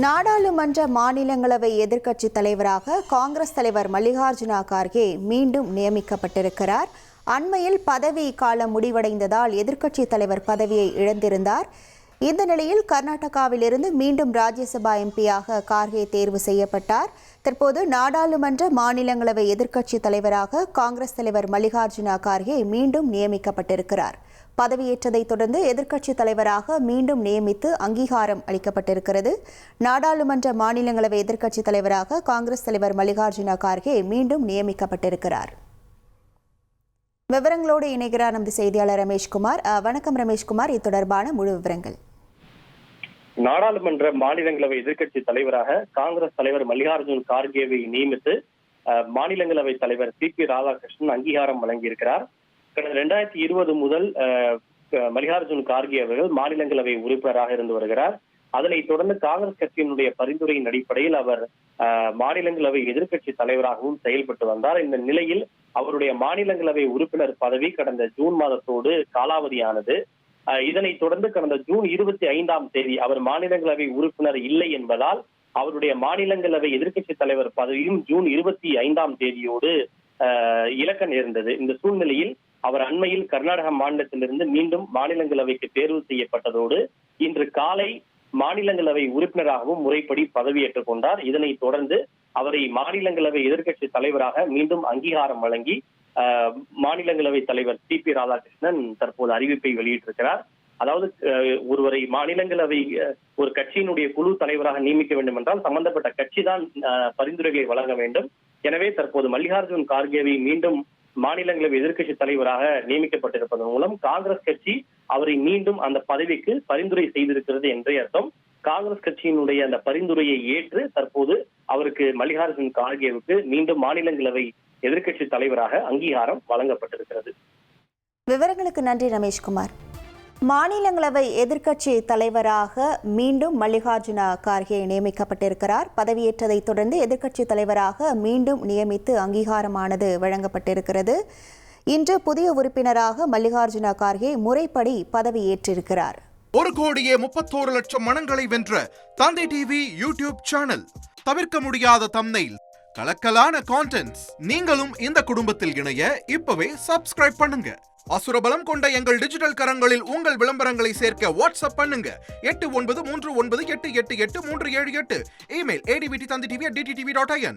நாடாளுமன்ற மாநிலங்களவை எதிர்க்கட்சித் தலைவராக காங்கிரஸ் தலைவர் மல்லிகார்ஜுன கார்கே மீண்டும் நியமிக்கப்பட்டிருக்கிறார். அண்மையில் பதவி காலம் முடிவடைந்ததால் எதிர்க்கட்சித் தலைவர் பதவியை இழந்திருந்தார். இந்த நிலையில் கர்நாடகாவிலிருந்து மீண்டும் ராஜ்யசபா எம்பியாக கார்கே தேர்வு செய்யப்பட்டார். தற்போது நாடாளுமன்ற மாநிலங்களவை எதிர்க்கட்சித் தலைவராக காங்கிரஸ் தலைவர் மல்லிகார்ஜுன கார்கே மீண்டும் நியமிக்கப்பட்டிருக்கிறார். பதவியேற்றதைத் தொடர்ந்து எதிர்க்கட்சித் தலைவராக மீண்டும் நியமித்து அங்கீகாரம் அளிக்கப்பட்டிருக்கிறது. நாடாளுமன்ற மாநிலங்களவை எதிர்க்கட்சித் தலைவராக காங்கிரஸ் தலைவர் மல்லிகார்ஜுன கார்கே மீண்டும் நியமிக்கப்பட்டிருக்கிறார். விவரங்களோடு இணைகிறார் நமது செய்தியாளர் ரமேஷ்குமார். வணக்கம் ரமேஷ்குமார், இது தொடர்பான முழு விவரங்கள். நாடாளுமன்ற மாநிலங்களவை எதிர்க்கட்சி தலைவராக காங்கிரஸ் தலைவர் மல்லிகார்ஜுன் கார்கேவை நியமித்து மாநிலங்களவை தலைவர் சி.பி. ராதாகிருஷ்ணன் அங்கீகாரம் வழங்கியிருக்கிறார். கடந்த 2020 முதல் மல்லிகார்ஜுன் கார்கே அவர்கள் மாநிலங்களவை உறுப்பினராக இருந்து வருகிறார். அதனைத் தொடர்ந்து காங்கிரஸ் கட்சியினுடைய பரிந்துரையின் அடிப்படையில் அவர் மாநிலங்களவை எதிர்க்கட்சி தலைவராகவும் செயல்பட்டு வந்தார். இந்த நிலையில் அவருடைய மாநிலங்களவை உறுப்பினர் பதவி கடந்த ஜூன் மாதத்தோடு காலாவதியானது. இதனைத் தொடர்ந்து கடந்த ஜூன் 25ஆம் தேதி அவர் மாநிலங்களவை உறுப்பினர் இல்லை என்பதால் அவருடைய மாநிலங்களவை எதிர்க்கட்சி தலைவர் பதவியும் ஜூன் 25ஆம் தேதியோடு இழக்க நேர்ந்தது. இந்த சூழ்நிலையில் அவர் அண்மையில் கர்நாடக மாநிலத்திலிருந்து மீண்டும் மாநிலங்களவைக்கு தேர்வு செய்யப்பட்டதோடு இன்று காலை மாநிலங்களவை உறுப்பினராகவும் முறைப்படி பதவியேற்றுக் கொண்டார். இதனைத் தொடர்ந்து அவரை மாநிலங்களவை எதிர்க்கட்சி தலைவராக மீண்டும் அங்கீகாரம் வழங்கி மாநிலங்களவை தலைவர் சி.பி. ராதாகிருஷ்ணன் தற்போது அறிவிப்பை வெளியிட்டிருக்கிறார். அதாவது ஒருவரை மாநிலங்களவை ஒரு கட்சியினுடைய குழு தலைவராக நியமிக்க வேண்டும் என்றால் சம்பந்தப்பட்ட கட்சி தான் பரிந்துரைகளை வழங்க வேண்டும். எனவே தற்போது மல்லிகார்ஜுன் கார்கேவை மீண்டும் மாநிலங்களவை எதிர்க்கட்சி தலைவராக நியமிக்கப்பட்டிருப்பதன் மூலம் காங்கிரஸ் கட்சி அவரை மீண்டும் அந்த பதவிக்கு பரிந்துரை செய்திருக்கிறது என்றே அர்த்தம். காங்கிரஸ் கட்சியினுடைய அந்த பரிந்துரையை ஏற்று தற்போது அவருக்கு மல்லிகார்ஜுன் கார்கேவுக்கு மீண்டும் மாநிலங்களவை எதிர்க்கட்சி தலைவராக அங்கீகாரம் வழங்கப்பட்டிருக்கிறது. விவரங்களுக்கு நன்றி ரமேஷ்குமார். மாநிலங்களவை எதிர்க்கட்சி தலைவராக மீண்டும் மல்லிகார்ஜுன கார்கே நியமிக்கப்பட்டிருக்கிறார். பதவியேற்றதைத் தொடர்ந்து எதிர்க்கட்சி தலைவராக மீண்டும் நியமித்து அங்கீகாரமானது வழங்கப்பட்டிருக்கிறது. இன்று புதிய உறுப்பினராக மல்லிகார்ஜுன கார்கே முறைப்படி பதவியேற்றிருக்கிறார். 1,31,00,000 மனங்களை வென்ற தந்தை டிவி யூடியூப் சேனல். தவிர்க்க முடியாத தம்ப்நெயில், கலக்கலான கான்டென்ட்ஸ். நீங்களும் இந்த குடும்பத்தில் இணைய இப்பவே சப்ஸ்கிரைப் பண்ணுங்க. அசுரபலம் கொண்ட எங்கள் டிஜிட்டல் கரங்களில் உங்கள் விளம்பரங்களை சேர்க்க வாட்ஸ்அப் பண்ணுங்க. 893988883778. Email advttv@dttv.in.